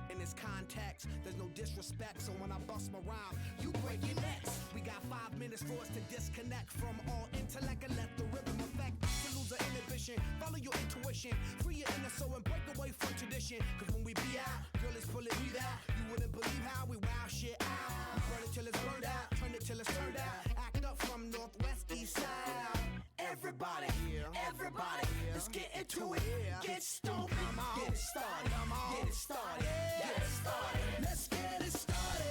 In this context, there's no disrespect, so when I bust my rhyme, you break your necks. We got 5 minutes for us to disconnect from all intellect and let the rhythm affect. To lose the inhibition, follow your intuition, free your inner soul and break away from tradition. Cause when we be out, girl, it's pulling me out. You wouldn't believe how we wow shit out. We burn it till it's burned out, turn it till it's turned out. Act up from northwest, east side. Everybody, everybody, let's get into it. Get stupid, get it started, get it started, get it started. Let's get it started.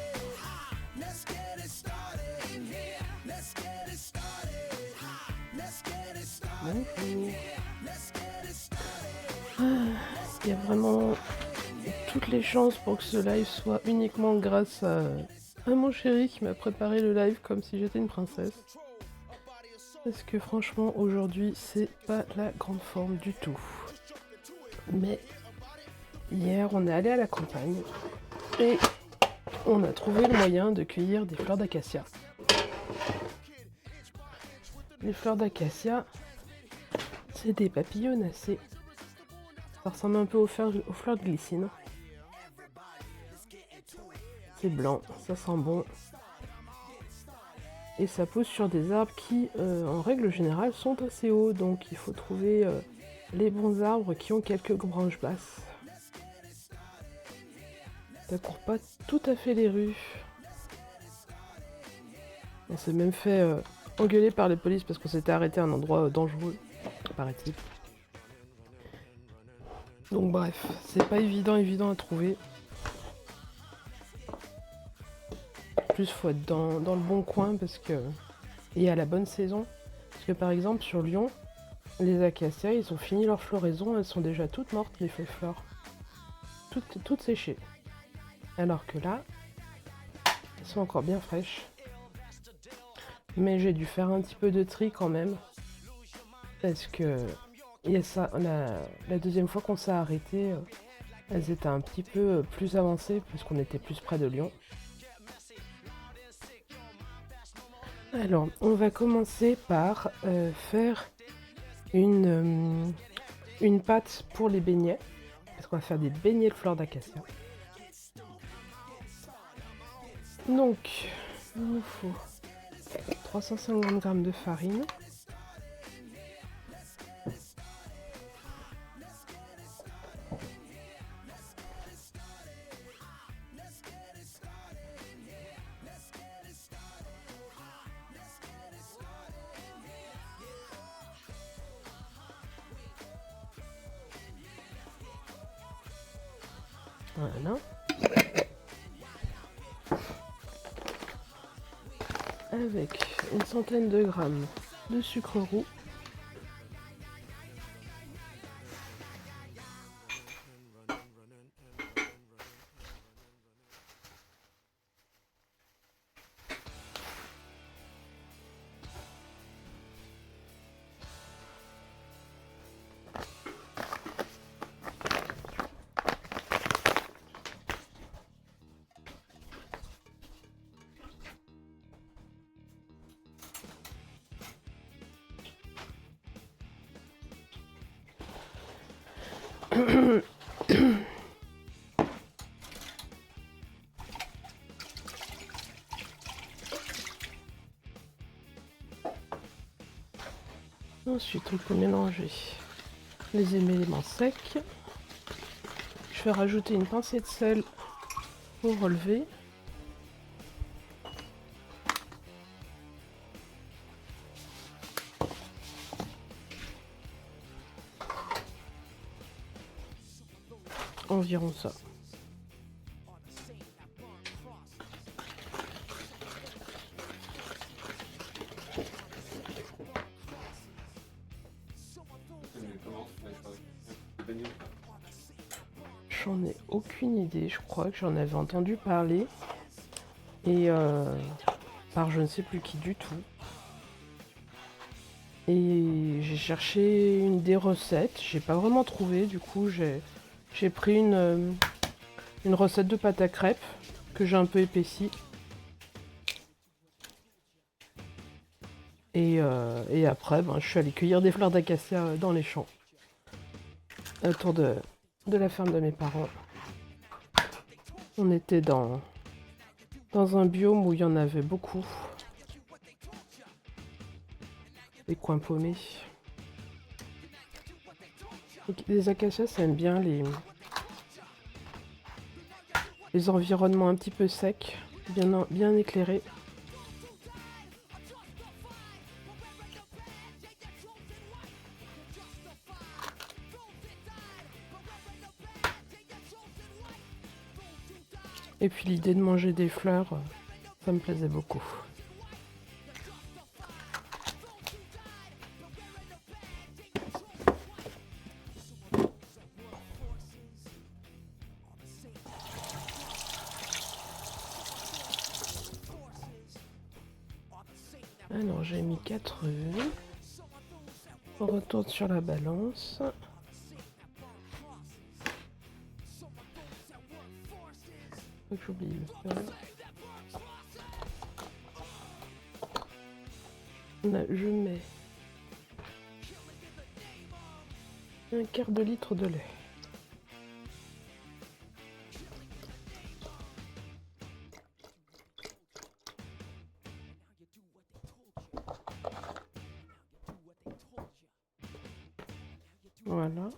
Let's get it started in here. Let's get it started. Let's get it started in here. Let's get it started. Il y a vraiment toutes les chances pour que ce live soit uniquement grâce à mon chéri qui m'a préparé le live comme si j'étais une princesse. Parce que franchement, aujourd'hui, c'est pas la grande forme du tout. Mais hier, on est allé à la campagne et on a trouvé le moyen de cueillir des fleurs d'acacia. Les fleurs d'acacia, c'est des papillonacées. Ça ressemble un peu aux fleurs de glycine. C'est blanc, ça sent bon. Et ça pousse sur des arbres qui, en règle générale, sont assez hauts. Donc il faut trouver les bons arbres qui ont quelques branches basses. Ça court pas tout à fait les rues. On s'est même fait engueuler par les polices parce qu'on s'était arrêté à un endroit dangereux, paraît-il. Donc bref, c'est pas évident à trouver. Plus faut être dans le bon coin parce que et à la bonne saison. Parce que par exemple sur Lyon, les acacias, ils ont fini leur floraison, elles sont déjà toutes mortes les feuilles fleurs. Toutes séchées. Alors que là, elles sont encore bien fraîches. Mais j'ai dû faire un petit peu de tri quand même. Parce que et ça, la deuxième fois qu'on s'est arrêté, elles étaient un petit peu plus avancées puisqu'on était plus près de Lyon. Alors, on va commencer par faire une pâte pour les beignets. Parce qu'on va faire des beignets de fleurs d'acacia. Donc, il nous faut 350 g de farine. Voilà. Avec une centaine de grammes de sucre roux. Ensuite, on peut mélanger les éléments secs. Je vais rajouter une pincée de sel pour relever. Environ ça. J'en ai aucune idée, je crois que j'en avais entendu parler et par je ne sais plus qui du tout. Et j'ai cherché des recettes, j'ai pas vraiment trouvé, du coup j'ai pris une recette de pâte à crêpes que j'ai un peu épaissie. Et après, ben, je suis allée cueillir des fleurs d'acacia dans les champs, autour de la ferme de mes parents. On était dans un biome où il y en avait beaucoup. Des coins paumés. Les acacias, ça aime bien les environnements un petit peu secs, bien éclairés. Et puis l'idée de manger des fleurs, ça me plaisait beaucoup. Alors j'ai mis 4 œufs. On retourne sur la balance. Faut que j'oublie le beurre. Là, je mets un quart de litre de lait. Voilà.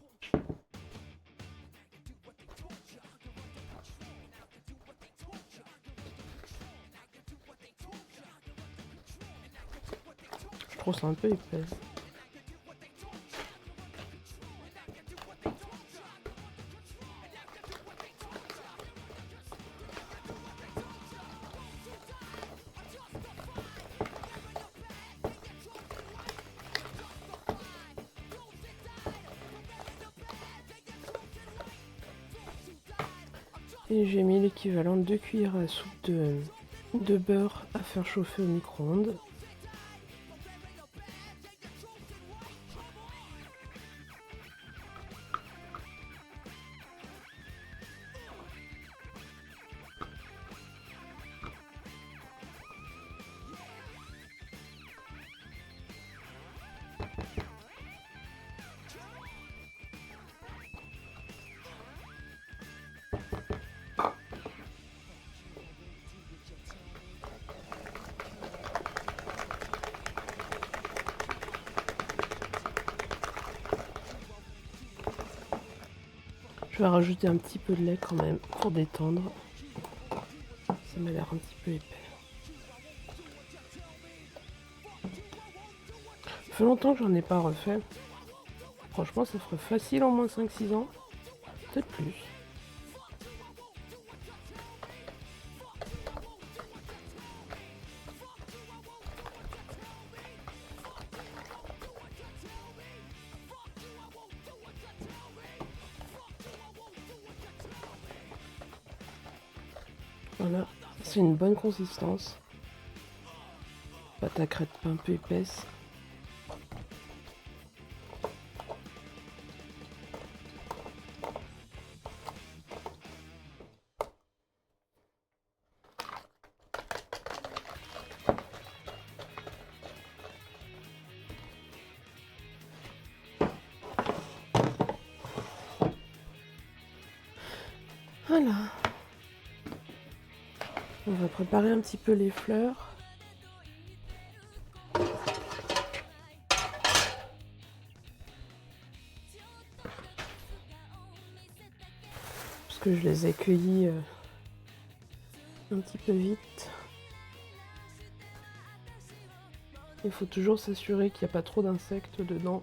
Je trouve ça un peu épais. Et j'ai mis l'équivalent de 2 cuillères à soupe de beurre à faire chauffer au micro-ondes. Je vais rajouter un petit peu de lait quand même pour détendre. Ça m'a l'air un petit peu épais. Ça fait longtemps que j'en ai pas refait. Franchement, ça ferait facile en moins 5-6 ans. Peut-être plus. Voilà, c'est une bonne consistance. Pâte à crêpes un peu épaisse. Voilà. On va préparer un petit peu les fleurs. Parce que je les ai cueillies un petit peu vite. Il faut toujours s'assurer qu'il n'y a pas trop d'insectes dedans.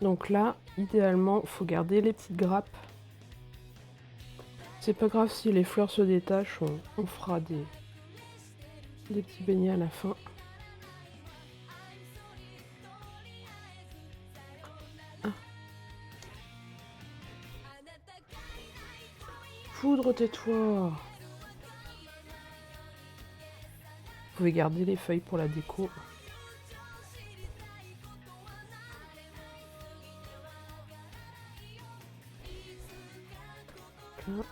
Donc là, idéalement, il faut garder les petites grappes. C'est pas grave si les fleurs se détachent, on fera des petits beignets à la fin. Ah. Foudre, tais-toi. Vous pouvez garder les feuilles pour la déco. Là.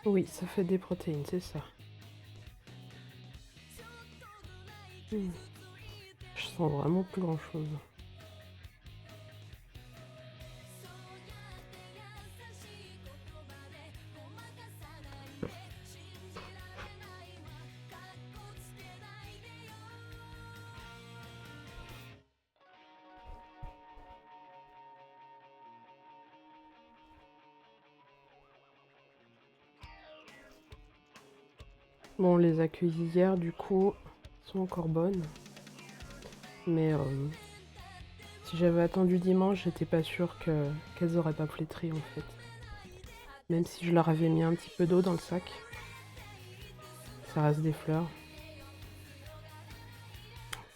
Oui, ça fait des protéines, c'est ça. Hmm. Je sens vraiment plus grand chose. Bon, on les a cueillies hier, du coup, elles sont encore bonnes. Mais si j'avais attendu dimanche, j'étais pas sûre qu'elles auraient pas flétri en fait. Même si je leur avais mis un petit peu d'eau dans le sac. Ça reste des fleurs.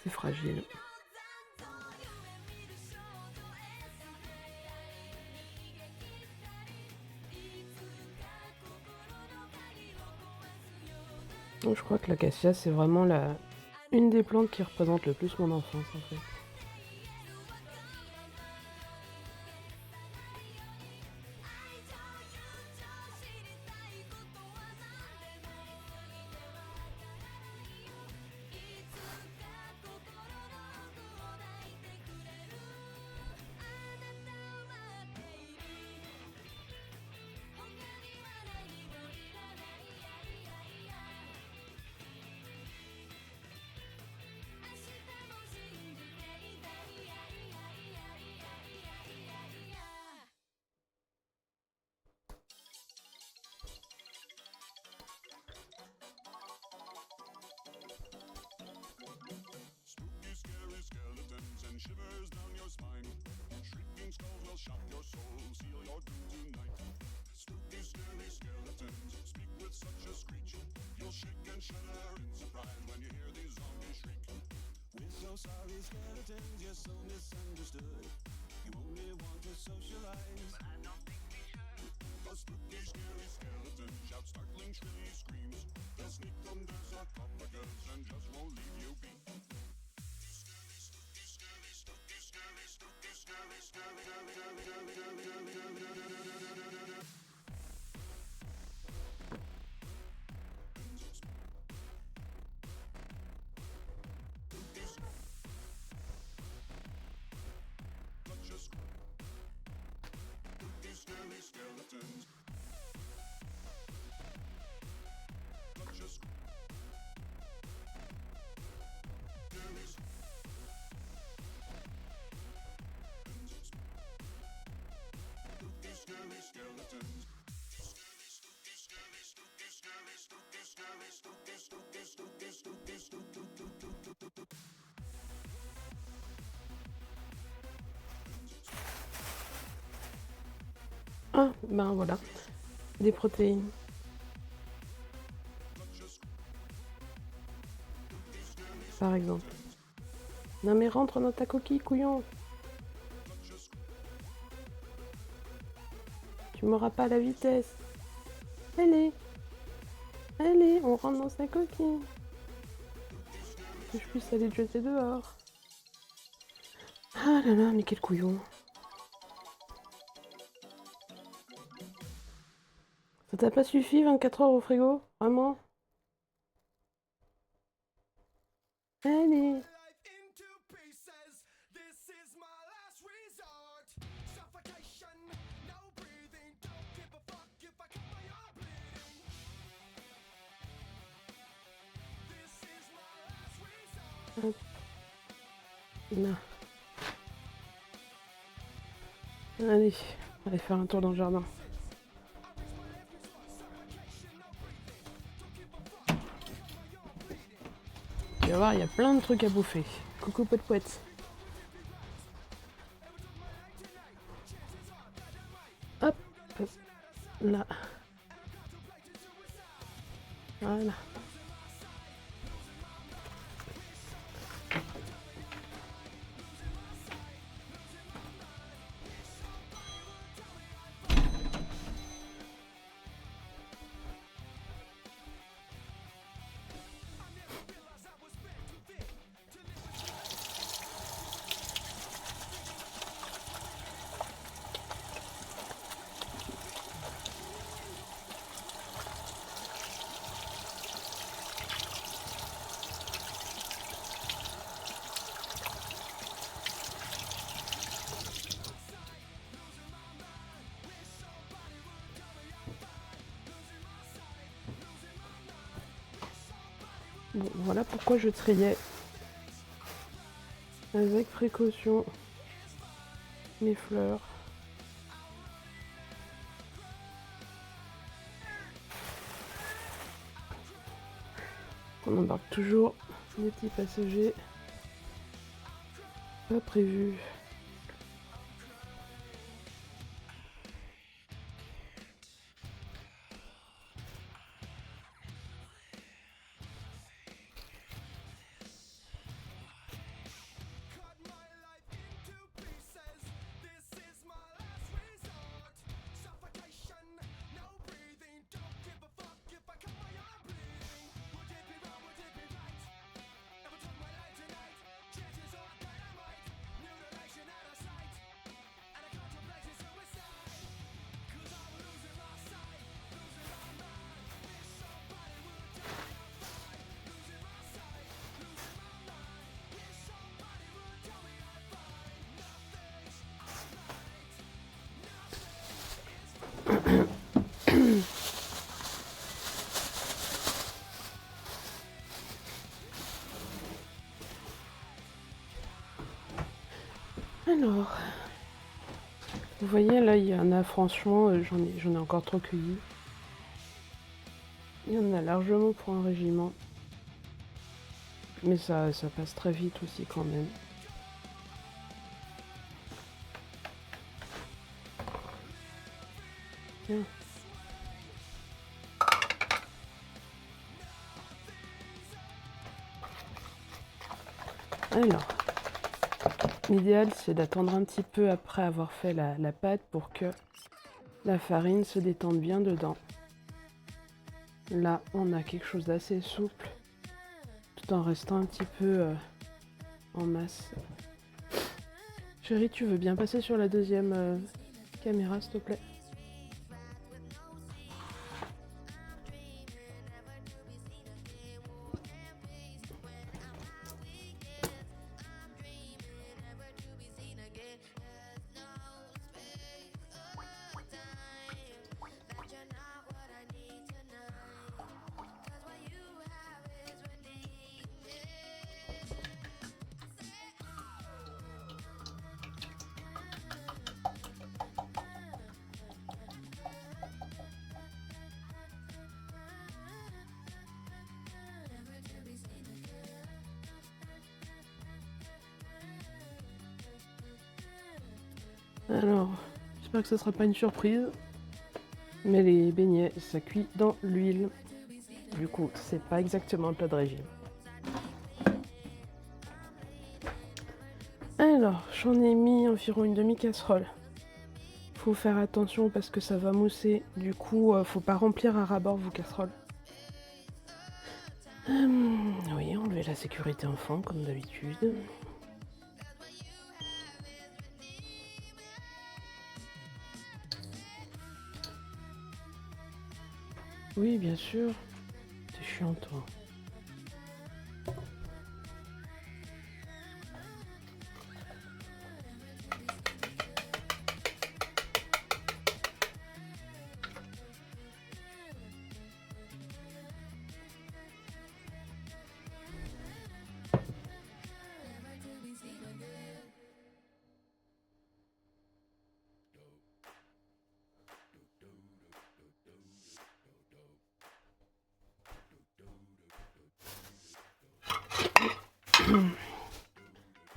C'est fragile. Donc, je crois que l'acacia, c'est vraiment une des plantes qui représente le plus mon enfance en fait. Ah, ben voilà, des protéines. Par exemple. Non mais rentre dans ta coquille, couillon. Tu m'auras pas la vitesse. Allez, allez, on rentre dans sa coquille. Que je puisse aller te jeter dehors. Ah là là, mais quel couillon. Ça t'a pas suffi 24 heures au frigo? Vraiment? Allez. Hop. Là. Allez, on va aller faire un tour dans le jardin. Tu vas voir, il y a plein de trucs à bouffer. Coucou poète. Hop, là. Voilà. Bon, voilà pourquoi je triais avec précaution mes fleurs. On embarque toujours des petits passagers pas prévus. Alors, vous voyez là, il y en a franchement, j'en ai encore trop cueilli. Il y en a largement pour un régiment. Mais ça passe très vite aussi quand même. Tiens. Alors, l'idéal c'est d'attendre un petit peu après avoir fait la pâte pour que la farine se détende bien dedans. Là, on a quelque chose d'assez souple, tout en restant un petit peu en masse. Chérie, tu veux bien passer sur la deuxième caméra, s'il te plaît? Alors, j'espère que ce sera pas une surprise, mais les beignets, ça cuit dans l'huile. Du coup, c'est pas exactement un plat de régime. Alors, j'en ai mis environ une demi-casserole. Faut faire attention parce que ça va mousser. Du coup, faut pas remplir à ras-bord vos casseroles. Oui, enlever la sécurité enfant comme d'habitude. Oui, bien sûr. T'es chiant, toi.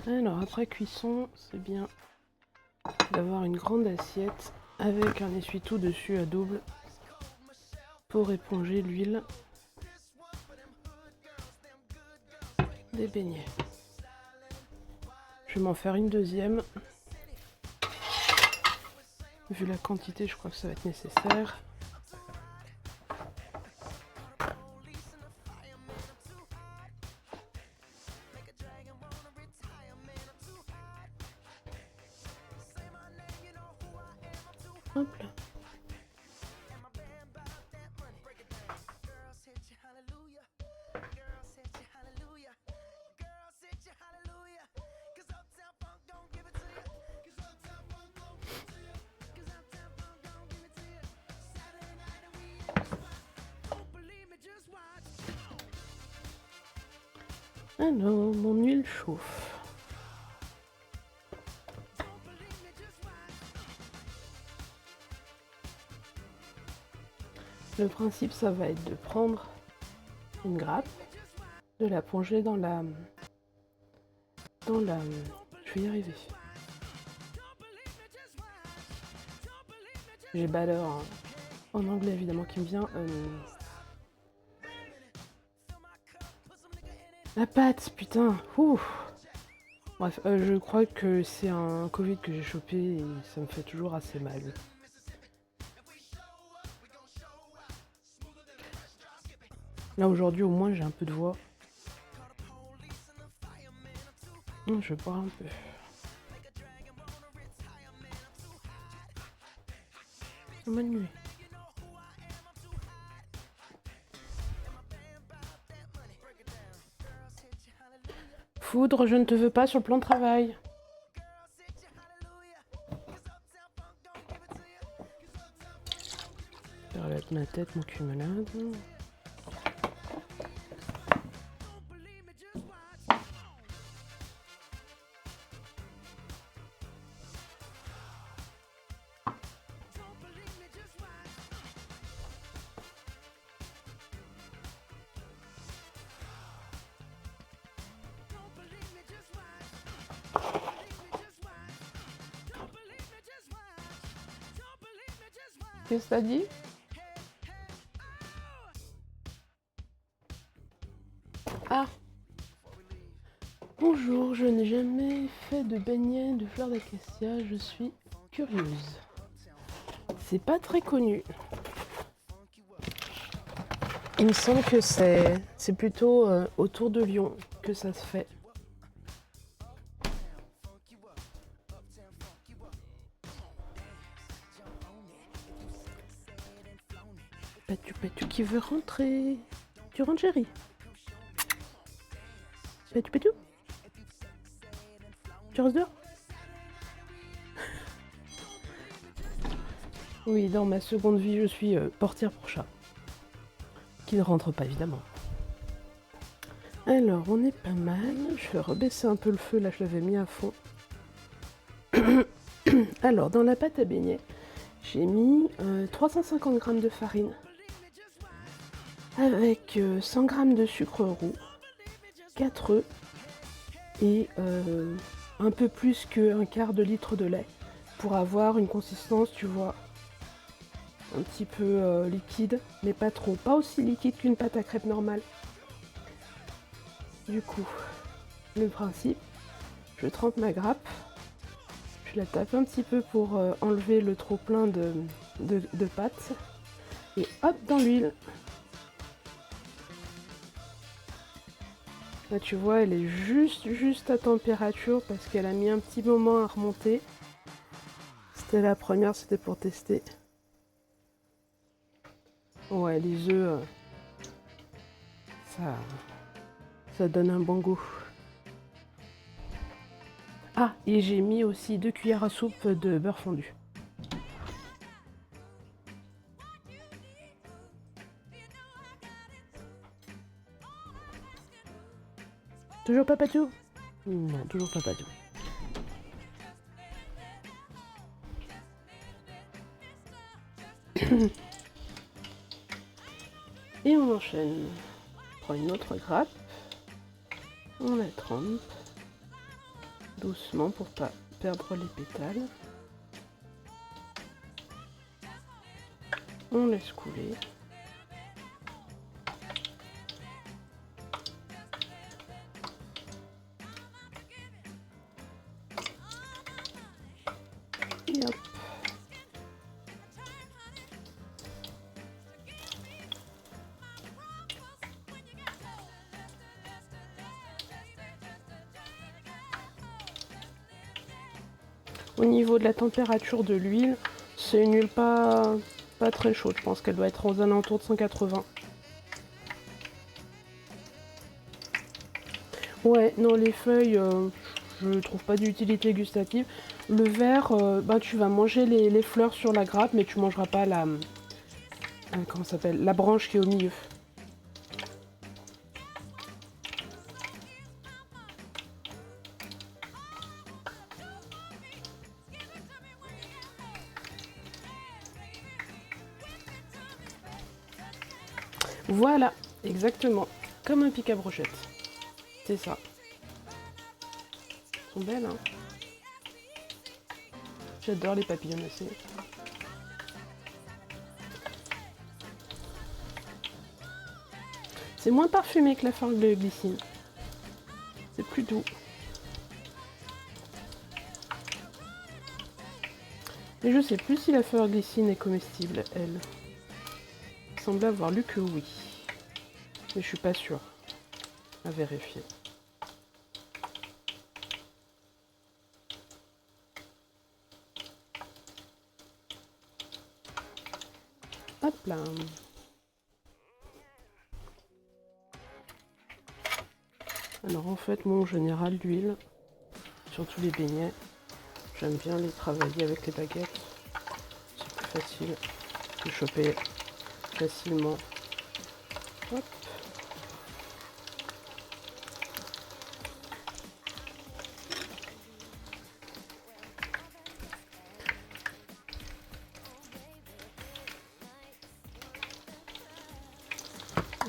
Alors, après cuisson, c'est bien d'avoir une grande assiette avec un essuie-tout dessus à double pour éponger l'huile des beignets. Je vais m'en faire une deuxième. Vu la quantité, je crois que ça va être nécessaire. Hop là. Alors, mon huile chauffe. Le principe, ça va être de prendre une grappe, de la plonger dans la... Je vais y arriver. J'ai baller en anglais évidemment qui me vient. La pâte, putain. Ouh. Bref, je crois que c'est un Covid que j'ai chopé et ça me fait toujours assez mal. Là aujourd'hui au moins j'ai un peu de voix. Je vais boire un peu. Bonne nuit. Foudre, je ne te veux pas sur le plan de travail. Je vais remettre ma tête, mon cul malade. Qu'est-ce que t'as dit? Ah. Bonjour, je n'ai jamais fait de beignet de fleurs d'acacia, je suis curieuse. C'est pas très connu. Il me semble que c'est plutôt autour de Lyon que ça se fait. Patu qui veut rentrer. Tu rentres, chérie? Patu. Tu restes dehors? Oui, dans ma seconde vie, je suis portière pour chat. Qui ne rentre pas, évidemment. Alors, on est pas mal. Je vais rebaisser un peu le feu, là, je l'avais mis à fond. Alors, dans la pâte à beignets, j'ai mis 350 g de farine avec 100 g de sucre roux, 4 œufs et un peu plus qu'un quart de litre de lait pour avoir une consistance, tu vois, un petit peu liquide, mais pas trop. Pas aussi liquide qu'une pâte à crêpes normale. Du coup, le principe, je trempe ma grappe, je la tape un petit peu pour enlever le trop plein de pâte et hop dans l'huile. Là tu vois, elle est juste à température parce qu'elle a mis un petit moment à remonter. C'était la première, c'était pour tester. Ouais, les œufs, ça donne un bon goût. Ah, et j'ai mis aussi 2 cuillères à soupe de beurre fondu. Toujours pas patou? Non, toujours pas patou. Et on enchaîne. On prend une autre grappe. On la trempe. Doucement pour pas perdre les pétales. On laisse couler. Et hop. Au niveau de la température de l'huile, c'est une huile pas très chaude. Je pense qu'elle doit être aux alentours de 180. Ouais, non, les feuilles, je trouve pas d'utilité gustative. Le vert, tu vas manger les fleurs sur la grappe, mais tu mangeras pas la... comment ça s'appelle? La branche qui est au milieu. Voilà, exactement. Comme un pic à brochette. C'est ça. Elles sont belles, hein. J'adore les papillonnacées. C'est moins parfumé que la farge de glycine. C'est plus doux. Mais je sais plus si la fleur glycine est comestible, elle. Il semble avoir lu que oui. Mais je suis pas sûre. À vérifier. Hop là. Alors en fait, moi en général, l'huile, surtout les beignets, j'aime bien les travailler avec les baguettes. C'est plus facile de choper facilement. Hop.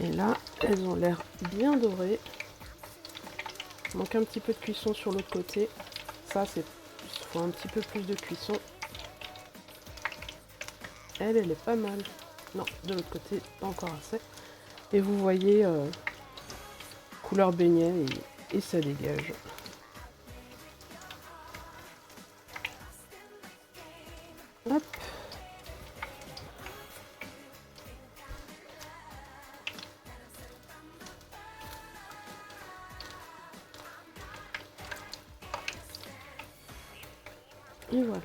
Et là, elles ont l'air bien dorées. Il manque un petit peu de cuisson sur l'autre côté. Ça, il faut un petit peu plus de cuisson. Elle est pas mal. Non, de l'autre côté, pas encore assez. Et vous voyez, couleur beignet et ça dégage. Hop. Et voilà.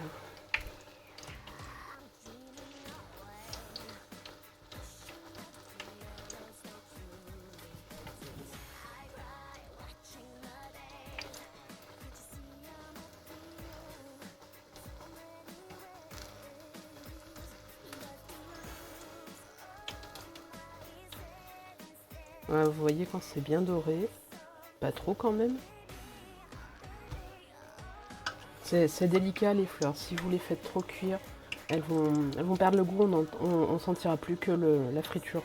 Vous voyez quand c'est bien doré, pas trop quand même. C'est délicat les fleurs, si vous les faites trop cuire, elles vont perdre le goût, on sentira plus que la friture.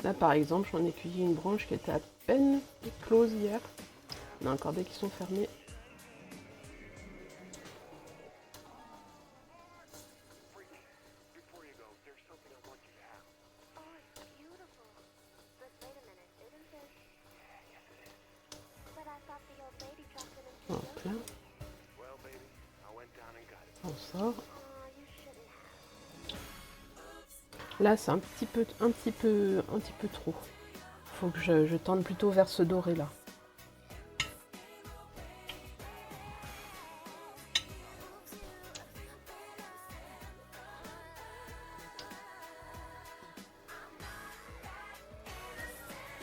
Là par exemple, j'en ai cueilli une branche qui était à peine close hier. Il y en a encore des qui sont fermés. Hop là. On sort. Là c'est un petit peu trop. Faut que je tende plutôt vers ce doré là.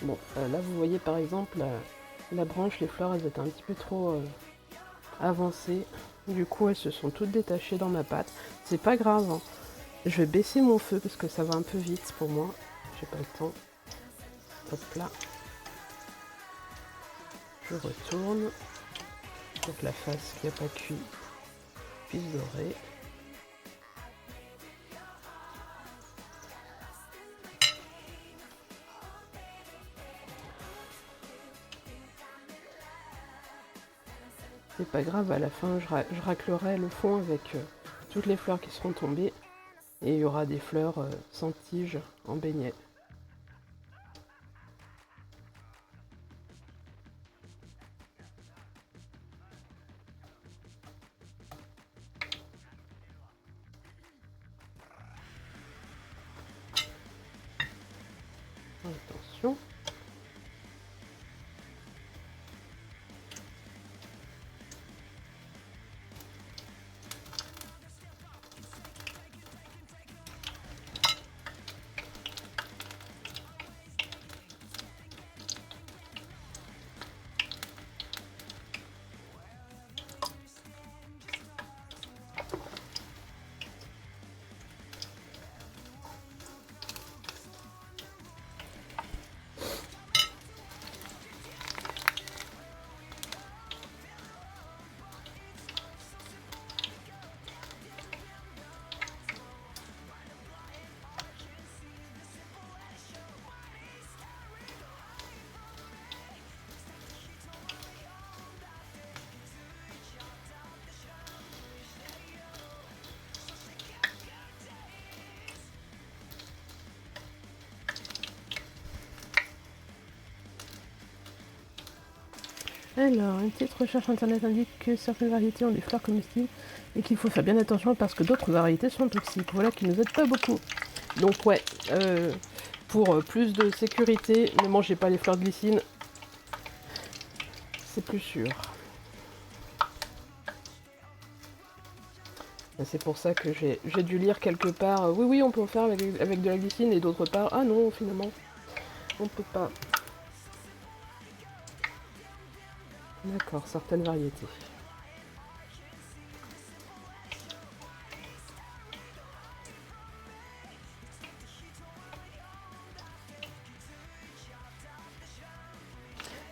Bon, là vous voyez par exemple la branche, les fleurs elles étaient un petit peu trop avancées. Du coup elles se sont toutes détachées dans ma pâte. C'est pas grave, hein. Je vais baisser mon feu parce que ça va un peu vite pour moi. J'ai pas le temps. Hop là. Je retourne. Donc la face qui n'a pas cuit puisse dorer. C'est pas grave, à la fin je raclerai le fond avec toutes les fleurs qui seront tombées. Et il y aura des fleurs sans tige en beignet. Attention. Alors, une petite recherche internet indique que certaines variétés ont des fleurs comestibles et qu'il faut faire bien attention parce que d'autres variétés sont toxiques. Voilà qui nous aide pas beaucoup. Donc ouais, pour plus de sécurité, ne mangez pas les fleurs de glycine. C'est plus sûr. C'est pour ça que j'ai dû lire quelque part, oui, on peut en faire avec de la glycine, et d'autre part, ah non, finalement, on peut pas. D'accord, certaines variétés.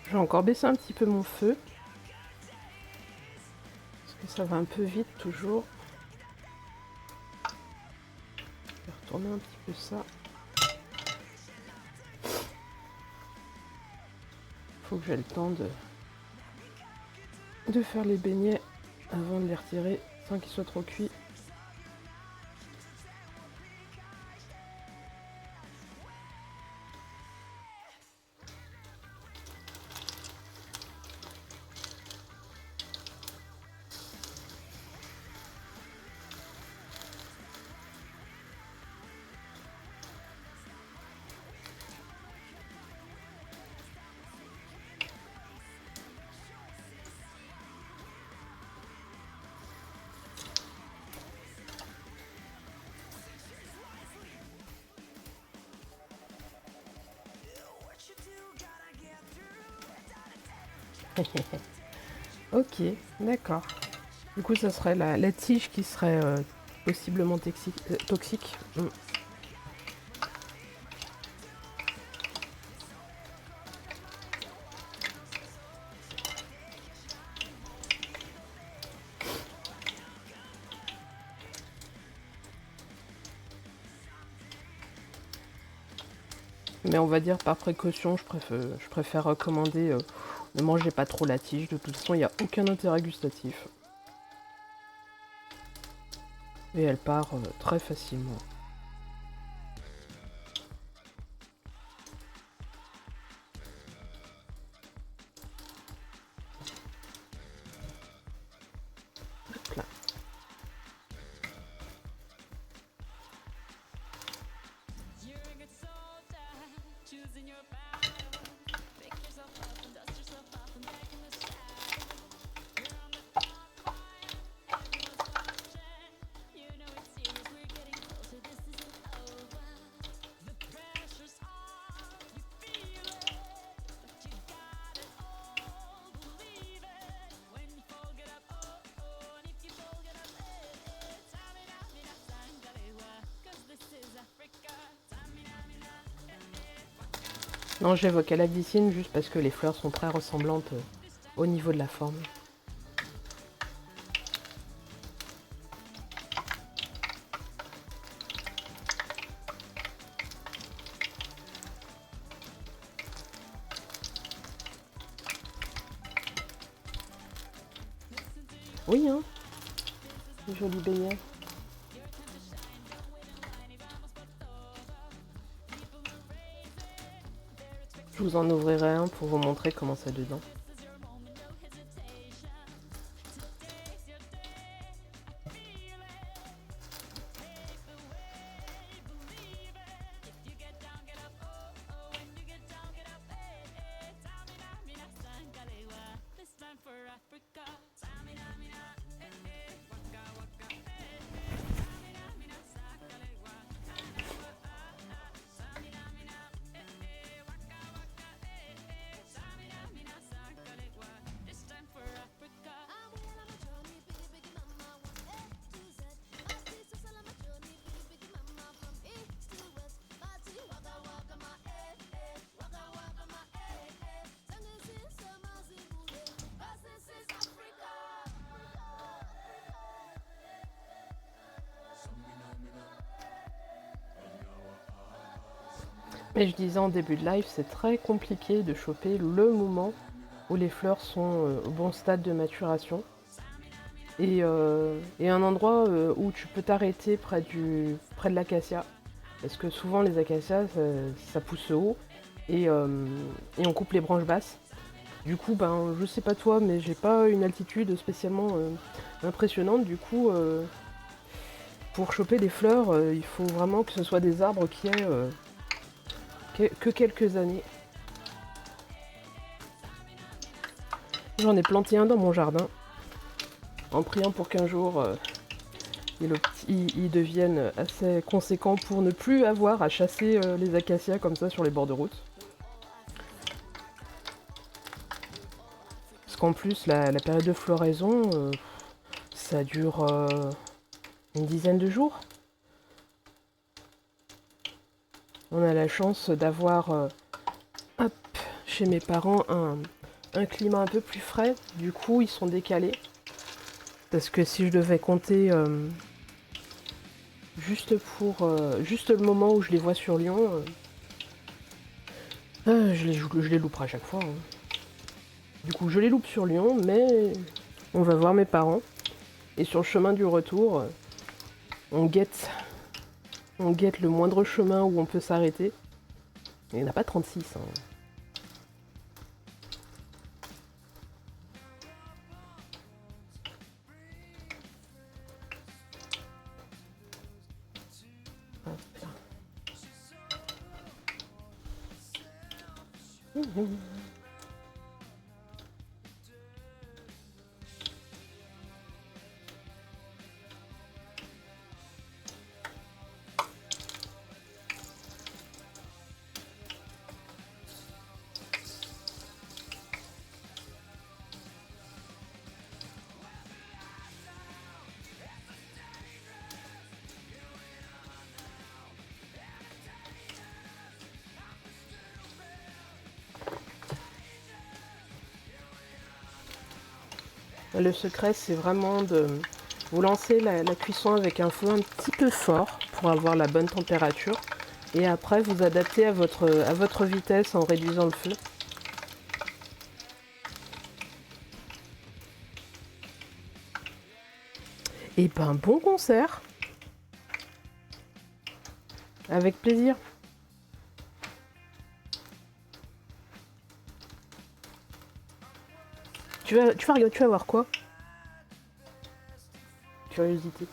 Je vais encore baisser un petit peu mon feu. Parce que ça va un peu vite toujours. Je vais retourner un petit peu ça. Faut que j'ai le temps de faire les beignets avant de les retirer sans qu'ils soient trop cuits. Ok, d'accord. Du coup, ça serait la tige qui serait possiblement toxique. Mais on va dire par précaution, je préfère recommander ne mangez pas trop la tige. De toute façon, il n'y a aucun intérêt gustatif. Et elle part très facilement. Hop là. Non, j'évoquais la glycine juste parce que les fleurs sont très ressemblantes au niveau de la forme. Oui, hein. Joli beignet. Je vous en ouvrirai un pour vous montrer comment c'est dedans. Mais je disais en début de live, c'est très compliqué de choper le moment où les fleurs sont au bon stade de maturation. Et un endroit où tu peux t'arrêter près de l'acacia. Parce que souvent les acacias, ça pousse haut et on coupe les branches basses. Du coup, ben, je sais pas toi, mais j'ai pas une altitude spécialement impressionnante. Du coup, pour choper des fleurs, il faut vraiment que ce soit des arbres qui aient que quelques années. J'en ai planté un dans mon jardin, en priant pour qu'un jour ils deviennent assez conséquents pour ne plus avoir à chasser les acacias comme ça sur les bords de route. Parce qu'en plus, la période de floraison, ça dure une dizaine de jours. On a la chance d'avoir chez mes parents un climat un peu plus frais. Du coup, ils sont décalés. Parce que si je devais compter juste le moment où je les vois sur Lyon, je les louperai à chaque fois. Hein. Du coup, je les loupe sur Lyon, mais on va voir mes parents. Et sur le chemin du retour, on guette le moindre chemin où on peut s'arrêter. Il n'y en a pas 36. Hein. Le secret, c'est vraiment de vous lancer la cuisson avec un feu un petit peu fort pour avoir la bonne température. Et après, vous adaptez à votre vitesse en réduisant le feu. Et ben, bon concert. Avec plaisir. Tu vas voir quoi? Curiosité.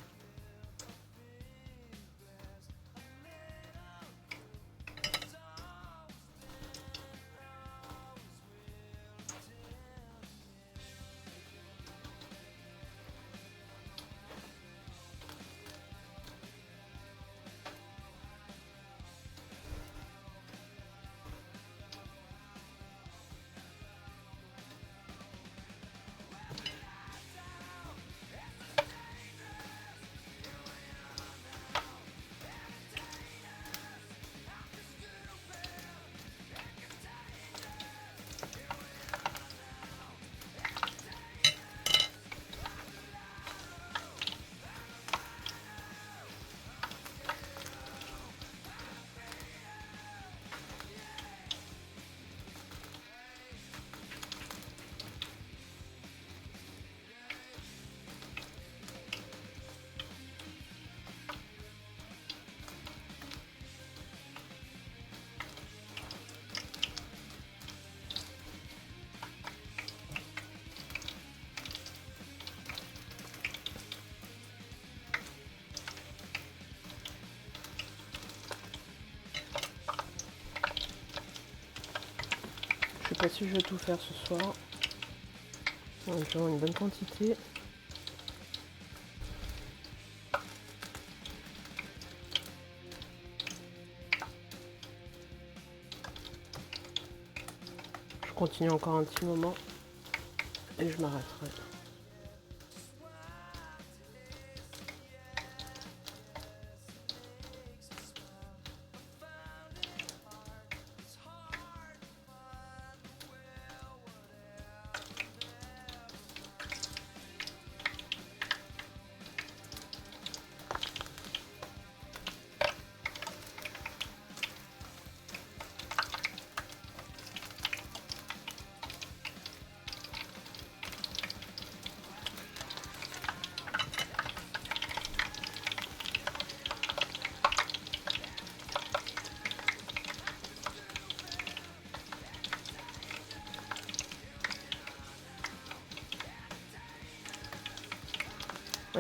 Je sais pas si je vais tout faire ce soir. On va faire une bonne quantité. Je continue encore un petit moment et je m'arrêterai.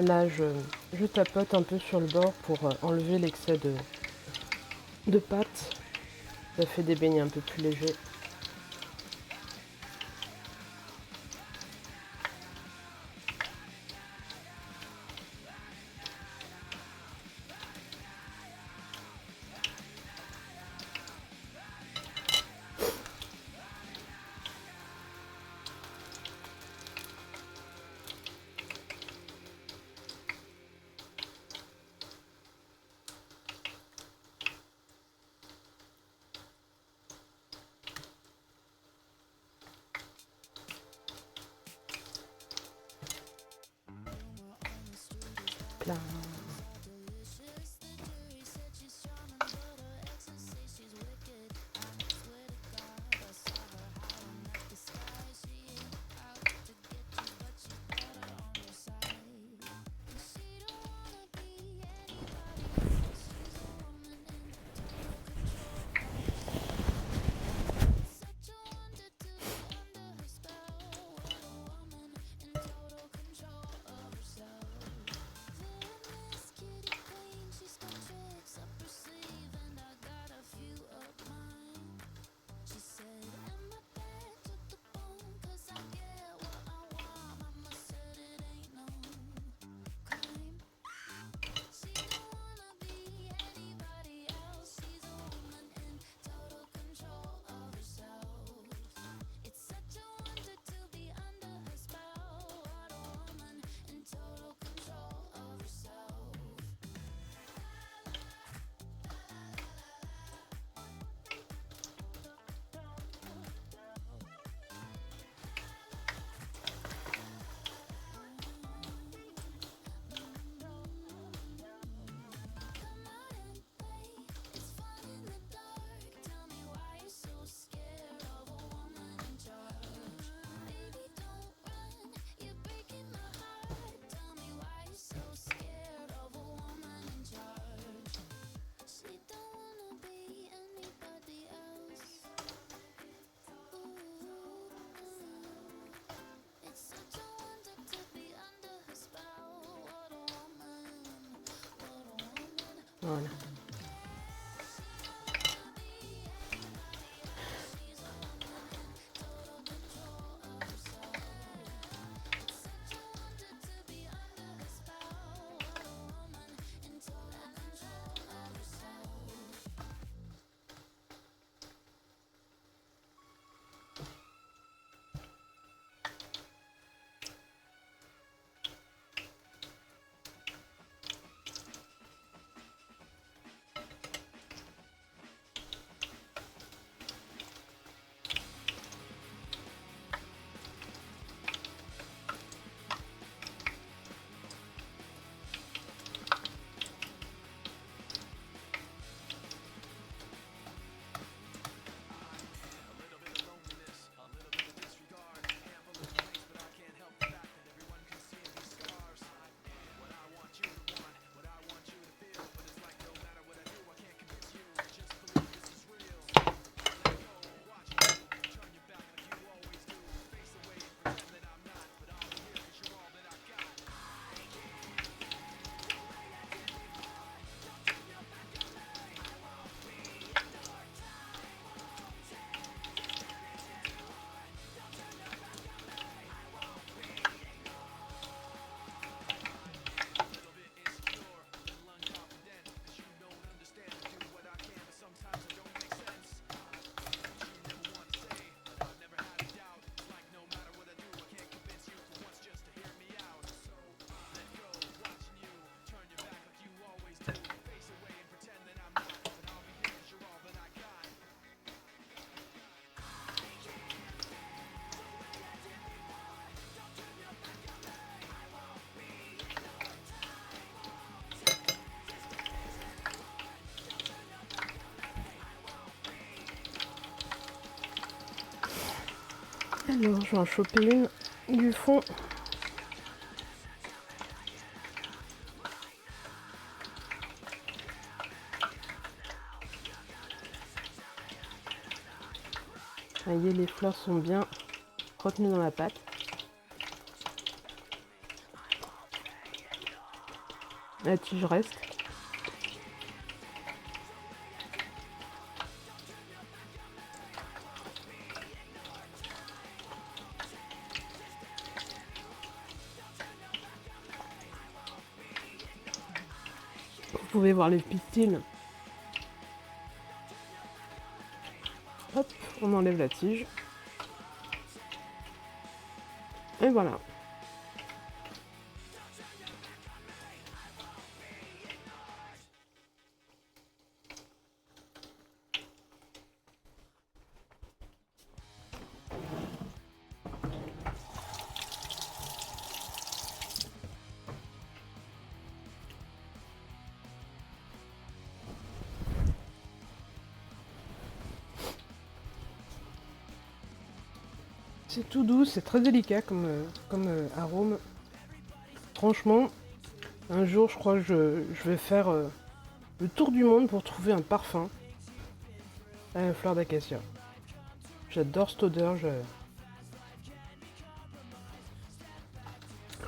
Là, je tapote un peu sur le bord pour enlever l'excès de pâte. Ça fait des beignets un peu plus légers. Là. Voilà. Alors, je vais en choper une du fond. Ça y est, les fleurs sont bien retenues dans la pâte. La tige reste. Vous pouvez voir les pistils. Hop, on enlève la tige. Et voilà. C'est tout doux, c'est très délicat comme arôme. Franchement, un jour, je crois que je vais faire le tour du monde pour trouver un parfum à la fleur d'acacia. J'adore cette odeur.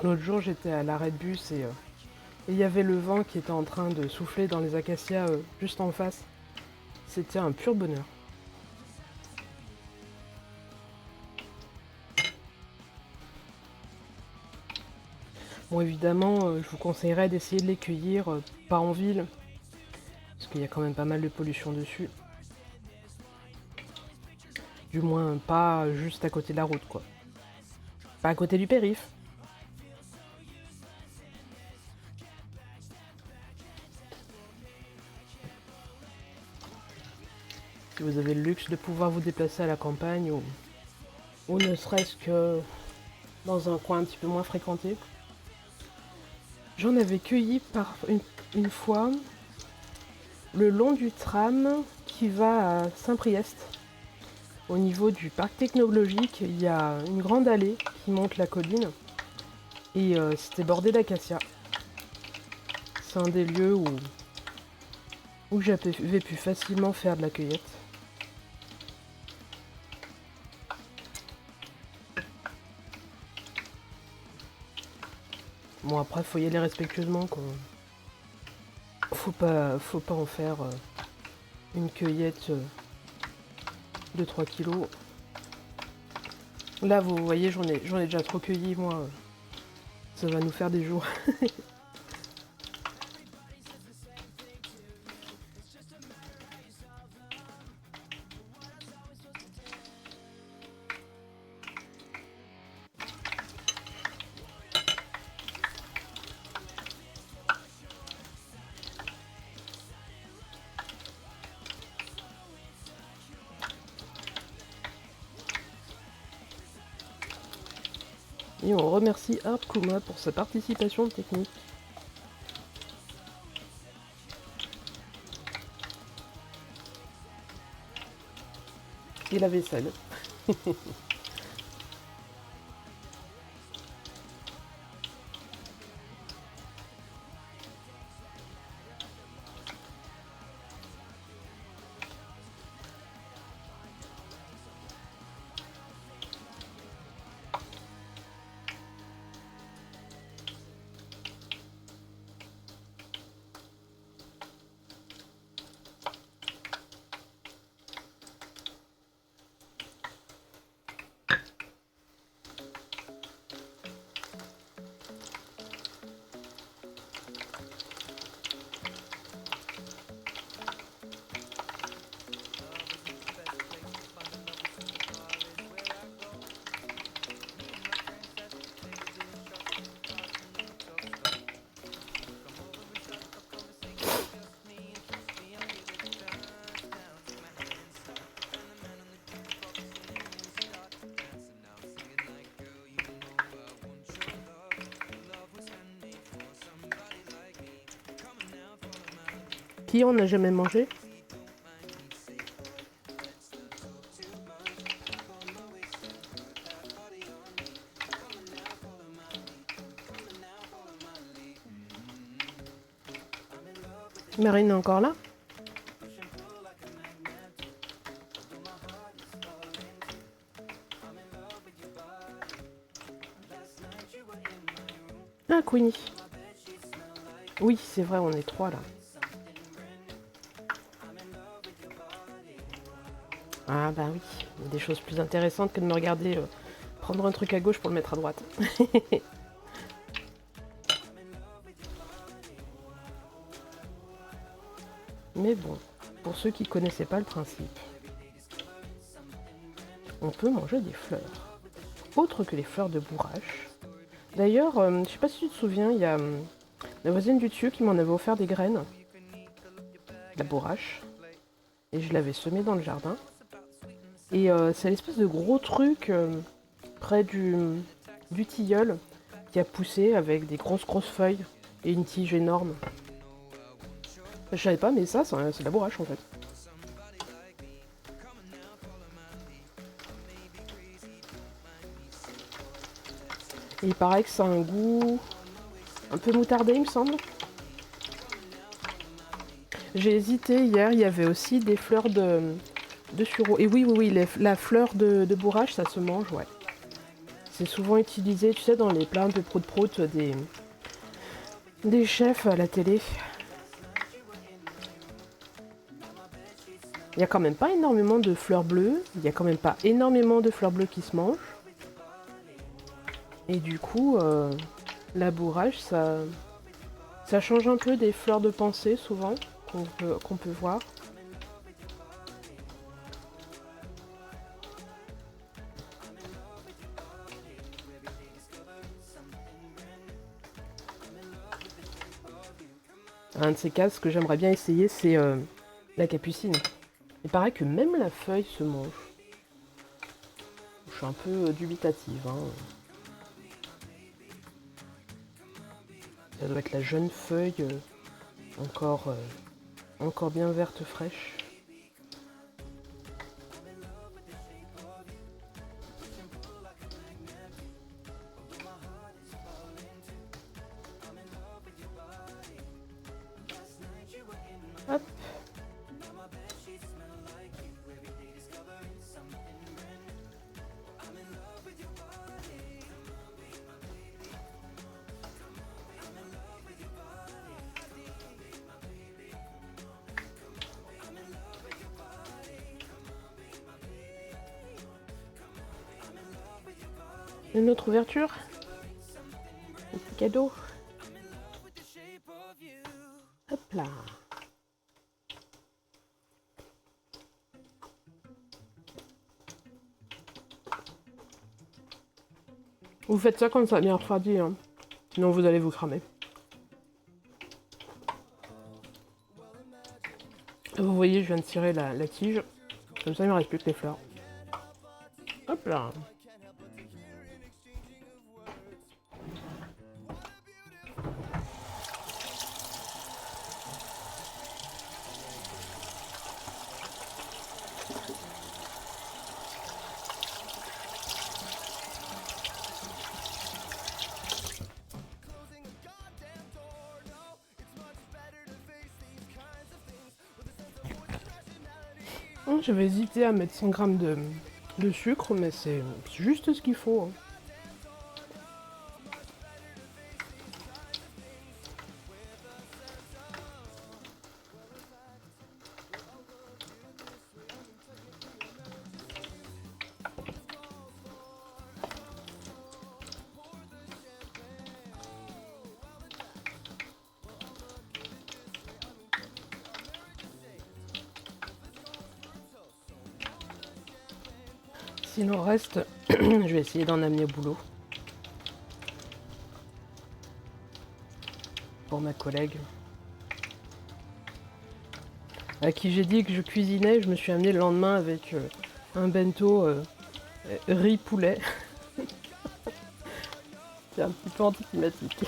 L'autre jour, j'étais à l'arrêt de bus et il y avait le vent qui était en train de souffler dans les acacias juste en face. C'était un pur bonheur. Bon, évidemment, je vous conseillerais d'essayer de les cueillir, pas en ville, parce qu'il y a quand même pas mal de pollution dessus. Du moins, pas juste à côté de la route, quoi. Pas à côté du périph'. Si vous avez le luxe de pouvoir vous déplacer à la campagne, ou ne serait-ce que dans un coin un petit peu moins fréquenté. J'en avais cueilli par une fois le long du tram qui va à Saint-Priest. Au niveau du parc technologique, il y a une grande allée qui monte la colline et c'était bordé d'acacias. C'est un des lieux où j'avais pu facilement faire de la cueillette. Bon, après, faut y aller respectueusement, quoi. Faut pas en faire une cueillette de 3 kilos. Là, vous voyez, j'en ai déjà trop cueilli, moi. Ça va nous faire des jours. Et on remercie Art Kuma pour sa participation technique. Et la vaisselle. Qui en a jamais mangé? Marine est encore là? Ah, Queenie. Oui, c'est vrai, on est 3 là. Ah bah oui, il y a des choses plus intéressantes que de me regarder prendre un truc à gauche pour le mettre à droite. Mais bon, pour ceux qui connaissaient pas le principe, on peut manger des fleurs, autres que les fleurs de bourrache. D'ailleurs, je sais pas si tu te souviens, il y a la voisine du dessus qui m'en avait offert des graines, la bourrache, et je l'avais semée dans le jardin. Et c'est l'espèce de gros truc près du tilleul qui a poussé avec des grosses feuilles et une tige énorme. Je savais pas, mais ça, c'est de la bourrache en fait. Et il paraît que ça a un goût un peu moutardé, il me semble. J'ai hésité hier, il y avait aussi des fleurs de sureau. Et oui, la fleur de bourrache, ça se mange, ouais. C'est souvent utilisé, tu sais, dans les plats un peu prout-prout des chefs à la télé. Il n'y a quand même pas énormément de fleurs bleues. Il n'y a quand même pas énormément de fleurs bleues qui se mangent. Et du coup, la bourrache, ça change un peu des fleurs de pensée, souvent, qu'on peut voir. Un de ces cas, ce que j'aimerais bien essayer, c'est la capucine. Il paraît que même la feuille se mange. Je suis un peu dubitative. Hein. Ça doit être la jeune feuille, encore bien verte, fraîche. Hop. Une autre ouverture. Un petit cadeau. Hop là. Vous faites ça quand ça a bien refroidi, hein. Sinon vous allez vous cramer. Vous voyez, je viens de tirer la tige. Comme ça, il ne me reste plus que les fleurs. Hop là. J'avais hésité à mettre 100 grammes de sucre, mais c'est juste ce qu'il faut. Hein. S'il en reste, je vais essayer d'en amener au boulot. Pour ma collègue. À qui j'ai dit que je cuisinais, je me suis amené le lendemain avec un bento riz poulet. C'est un petit peu anticlimatique.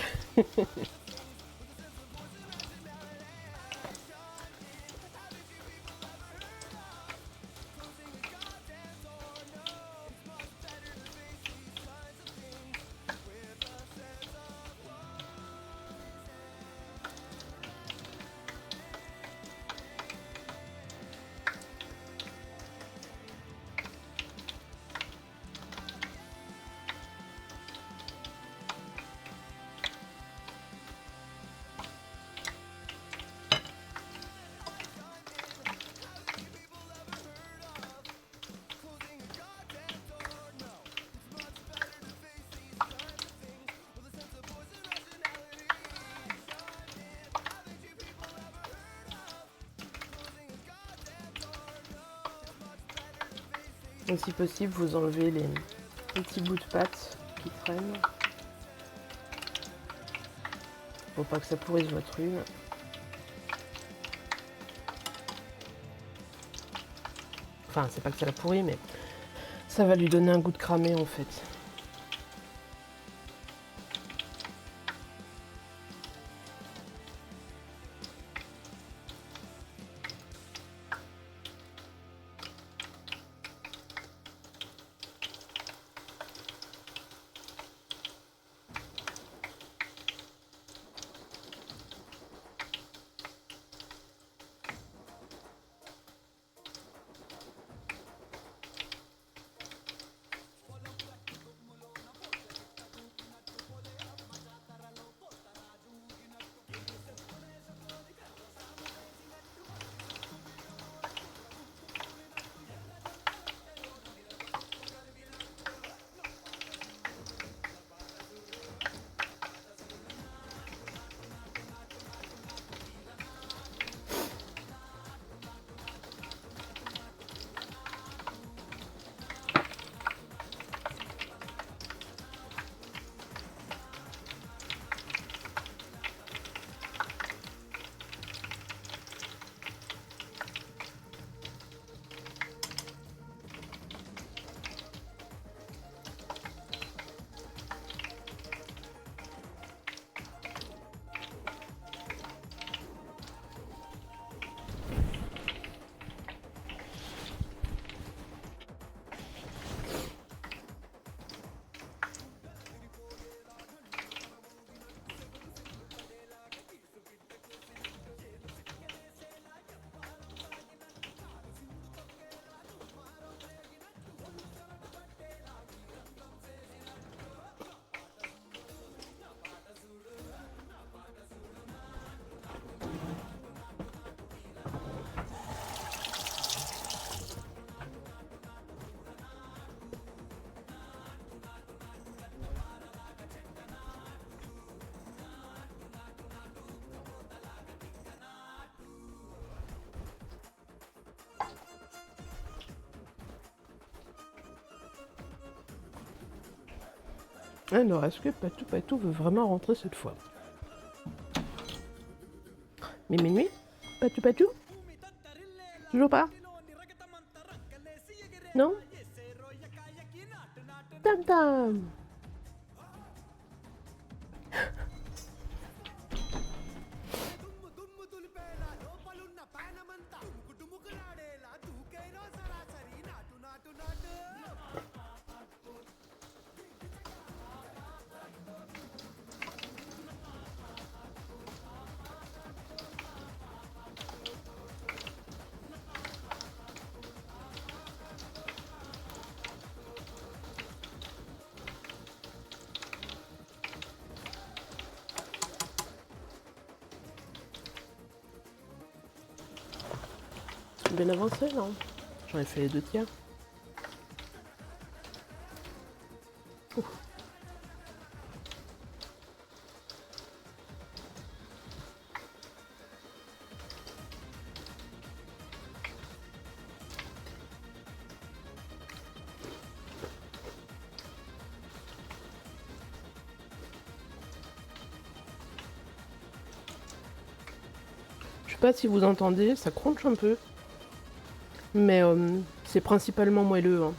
Et si possible, vous enlevez les petits bouts de pâte qui traînent. Pour pas que ça pourrisse votre huile. Enfin, c'est pas que ça la pourrit, mais ça va lui donner un goût de cramé en fait. Alors, est-ce que Patou Patou veut vraiment rentrer cette fois? Mimi, Patou Patou? Toujours pas? Non? Tam tam! Bien avancé, non? J'en ai fait les 2 tiers. Ouh. Je sais pas si vous entendez, ça crunch un peu. Mais c'est principalement moelleux. Hein.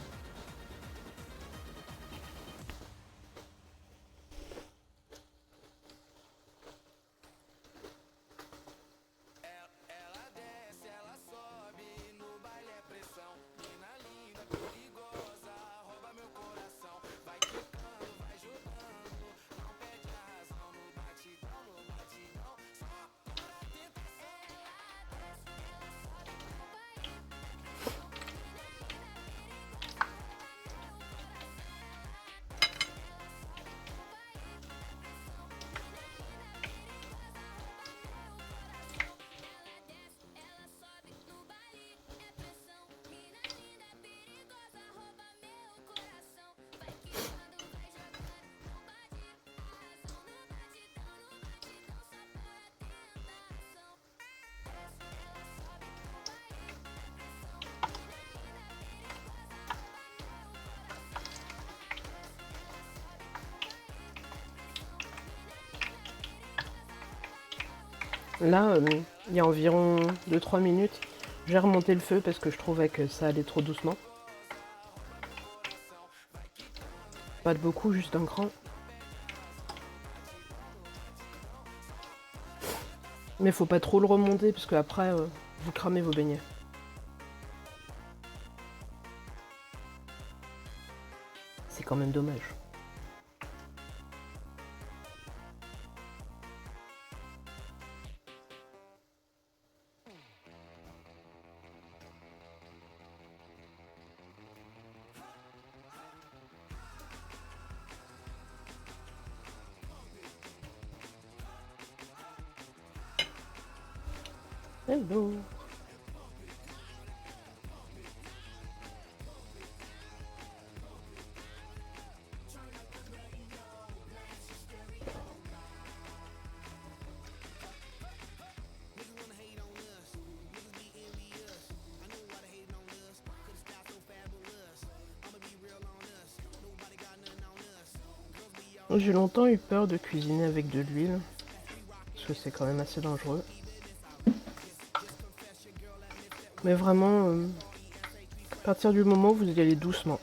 Là, il y a environ 2-3 minutes, j'ai remonté le feu parce que je trouvais que ça allait trop doucement. Pas de beaucoup, juste un cran. Mais faut pas trop le remonter parce que après vous cramez vos beignets. C'est quand même dommage. Hello. J'ai longtemps eu peur de cuisiner avec de l'huile, parce que c'est quand même assez dangereux. Mais vraiment, à partir du moment où vous y allez doucement,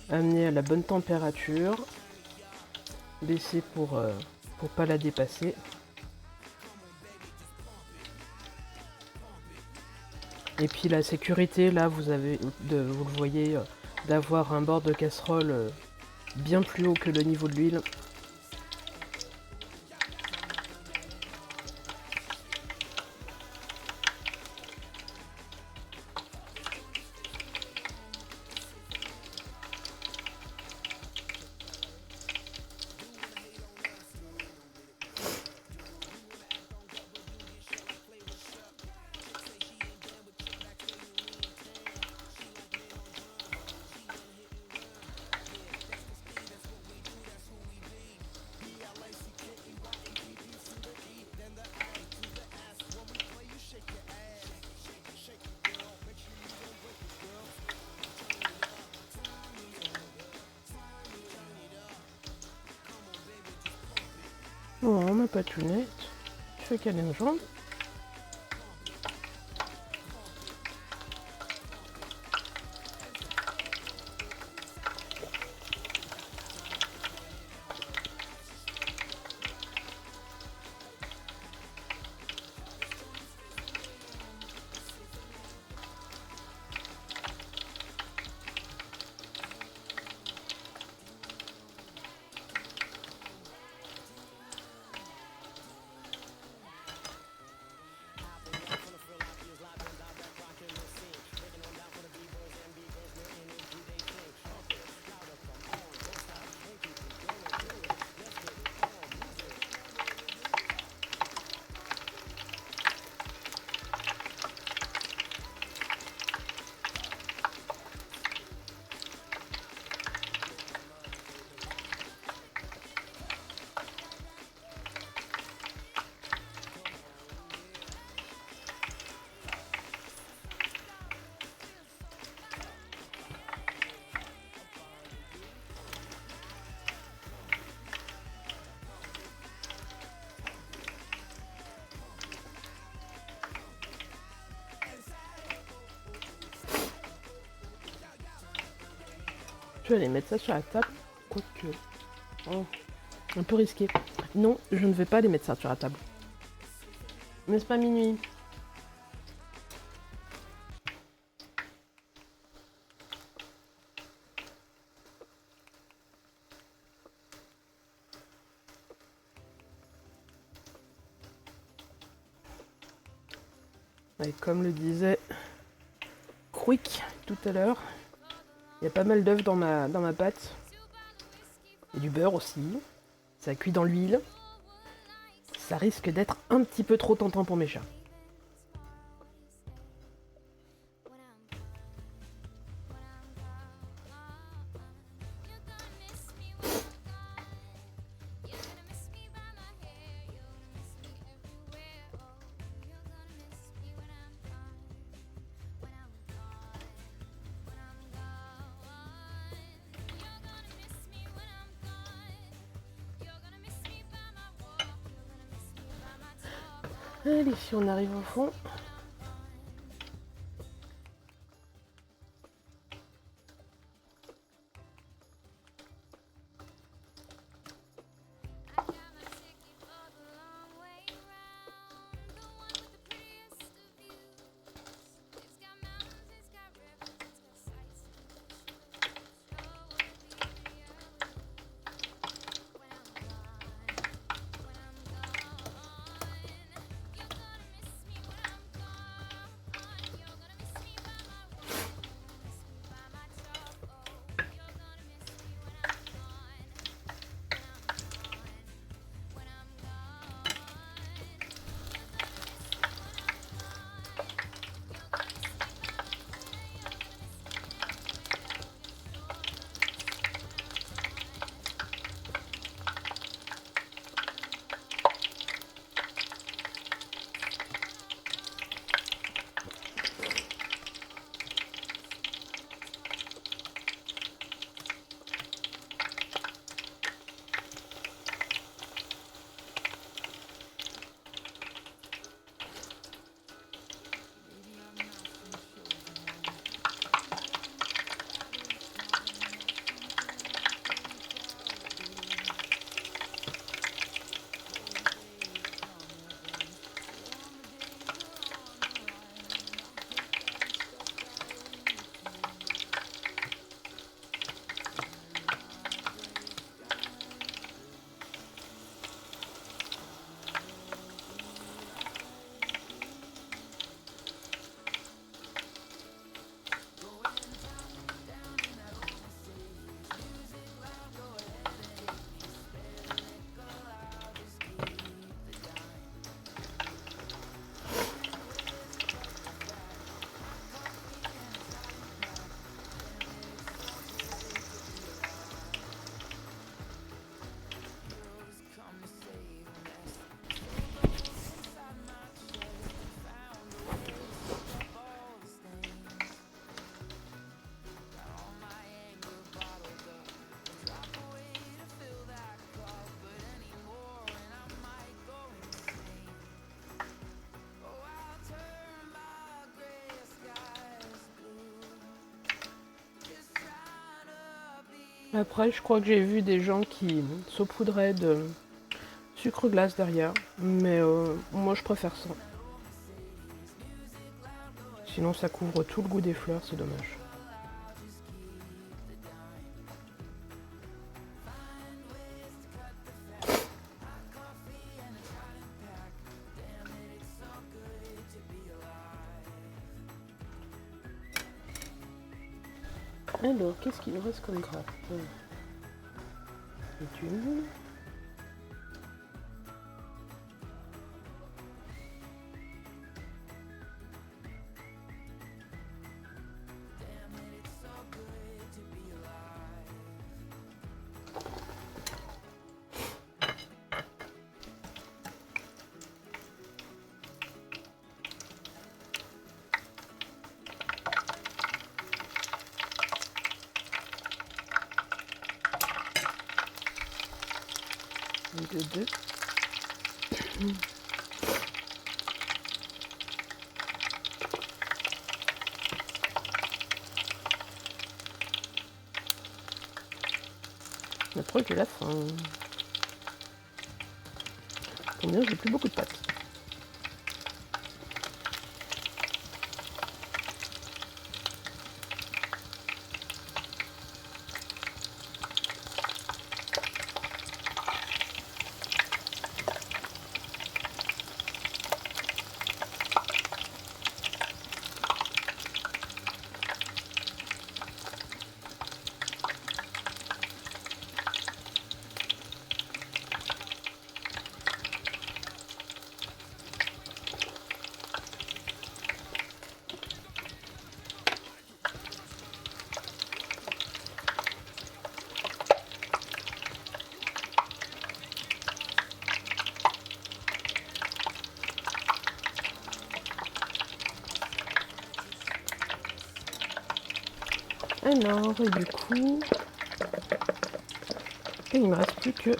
amener à la bonne température, baisser pour pas la dépasser. Et puis la sécurité, là, vous le voyez, d'avoir un bord de casserole bien plus haut que le niveau de l'huile. Oh, ma patounette, tu fais qu'elle a une jambe. Je vais aller mettre ça sur la table, quoique... Oh, un peu risqué. Non, je ne vais pas aller mettre ça sur la table. N'est-ce pas minuit? Et comme le disait Quick tout à l'heure, il y a pas mal d'œufs dans ma pâte. Et du beurre aussi. Ça cuit dans l'huile. Ça risque d'être un petit peu trop tentant pour mes chats. Allez, si on arrive au fond. Après, je crois que j'ai vu des gens qui saupoudraient de sucre glace derrière, mais moi je préfère ça. Sinon ça couvre tout le goût des fleurs, c'est dommage. Alors, qu'est-ce qu'il nous reste comme grappe? C'est une. De deux. Je crois que là, combien j'ai plus beaucoup de pâtes. Alors, et du coup, il me reste plus que...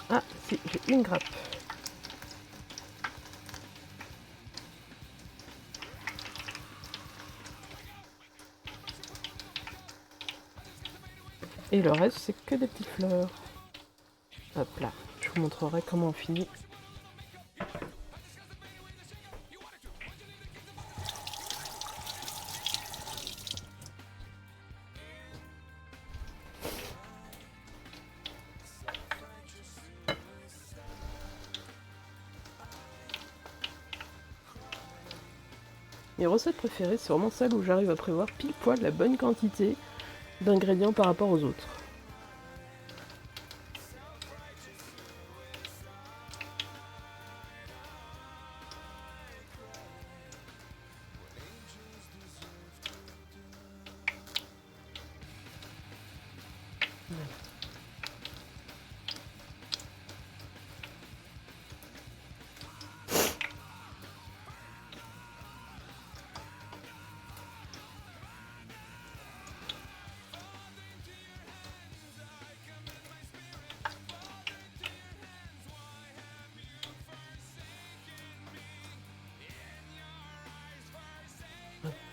Ah, si, j'ai une grappe. Et le reste, c'est que des petites fleurs. Hop là, je vous montrerai comment on finit. Mes recettes préférées, c'est vraiment celle où j'arrive à prévoir pile poil la bonne quantité d'ingrédients par rapport aux autres.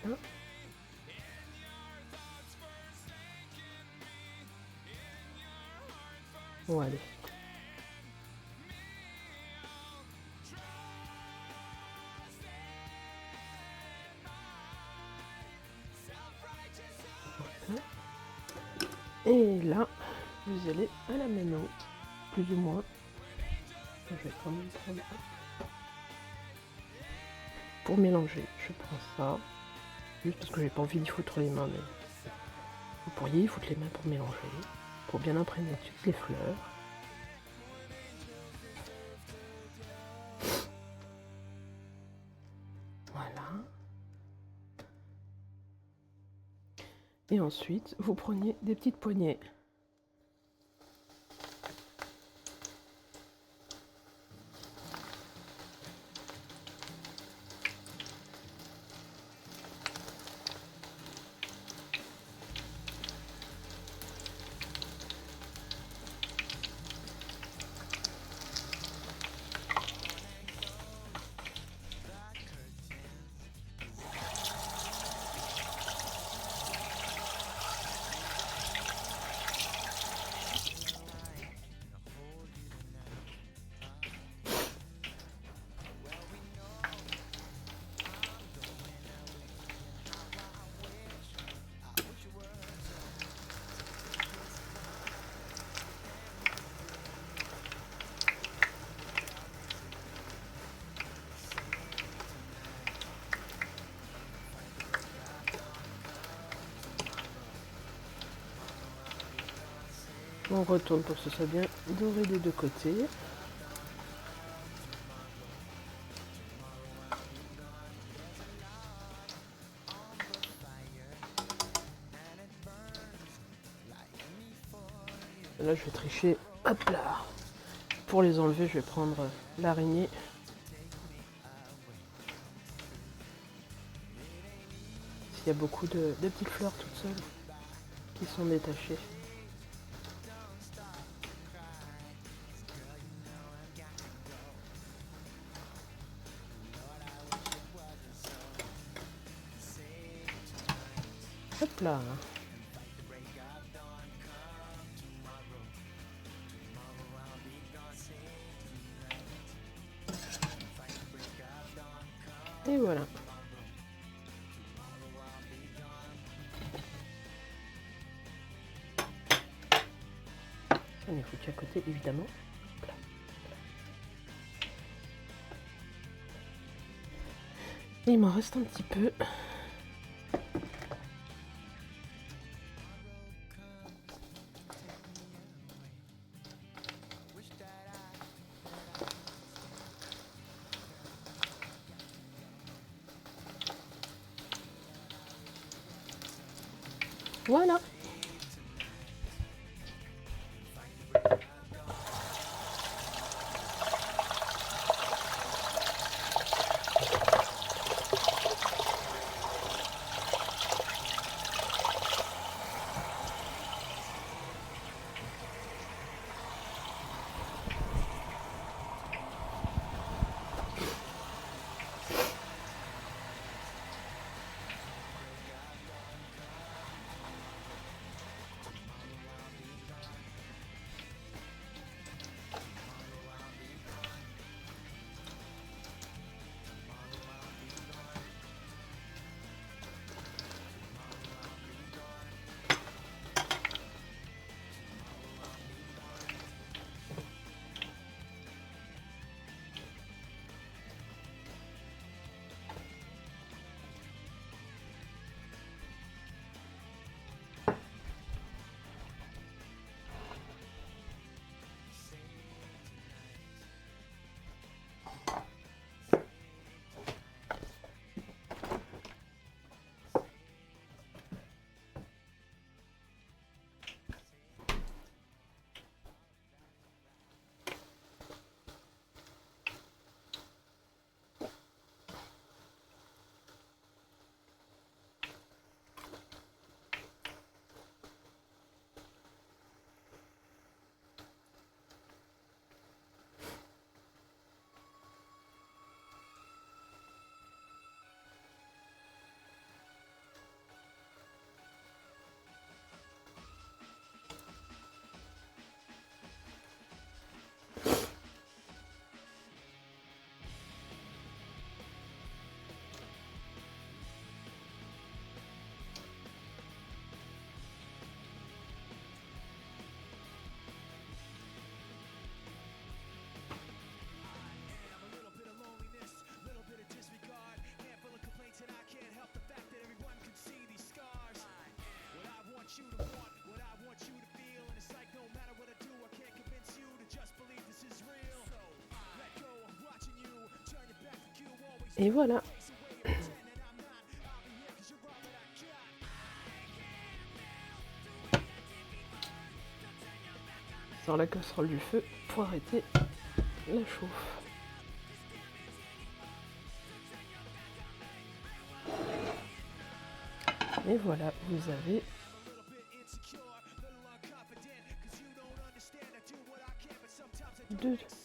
Voilà. Bon, allez. Voilà. Et là, vous allez à la mano, plus ou moins. Je vais quand même prendre pour mélanger. Je prends ça, juste parce que j'ai pas envie d'y foutre les mains, mais vous pourriez y foutre les mains pour mélanger, pour bien imprégner toutes les fleurs. Voilà. Et ensuite, vous prenez des petites poignées. On retourne pour que ce soit bien doré des deux côtés. Là, je vais tricher. Hop là. Pour les enlever, je vais prendre l'araignée. Il y a beaucoup de petites fleurs toutes seules qui sont détachées. Hop là. Et voilà. On est foutu à côté, évidemment. Voilà. Et il m'en reste un petit peu. Voilà. Et voilà. Sors la casserole du feu pour arrêter la chauffe. Et voilà, vous avez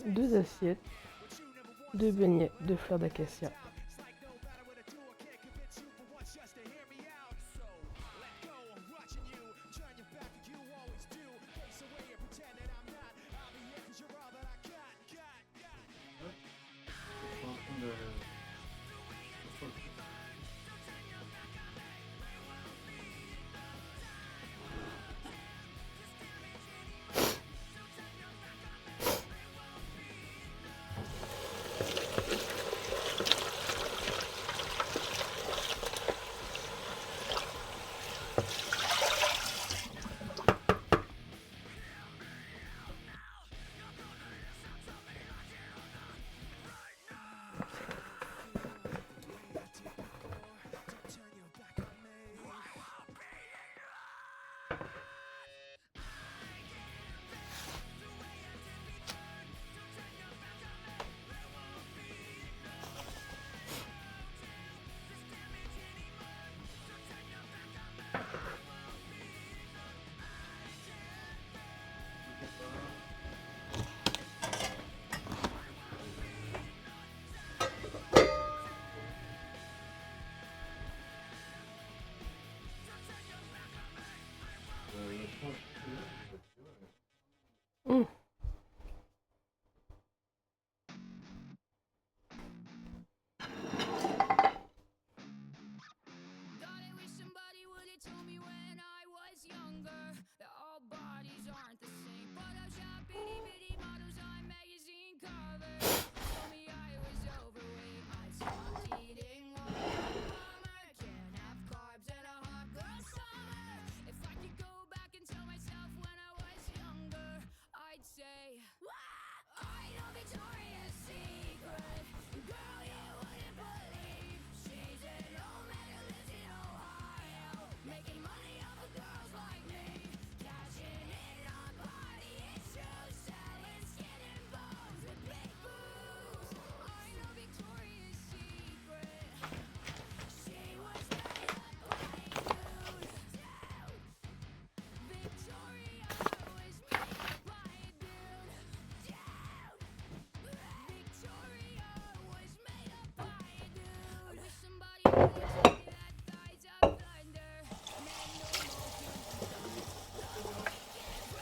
deux assiettes de beignets de fleurs d'acacia. Mmh.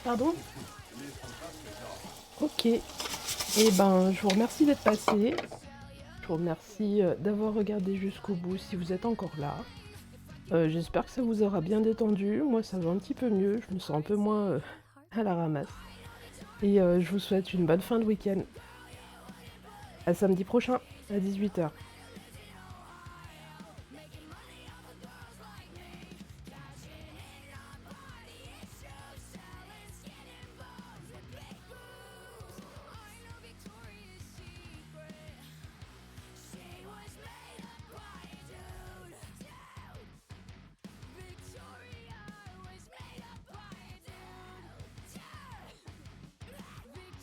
Pardon ? Ok. Et ben, je vous remercie d'être passé. Je vous remercie d'avoir regardé jusqu'au bout si vous êtes encore là. J'espère que ça vous aura bien détendu. Moi, ça va un petit peu mieux. Je me sens un peu moins à la ramasse. Et je vous souhaite une bonne fin de week-end. À samedi prochain, à 18 h.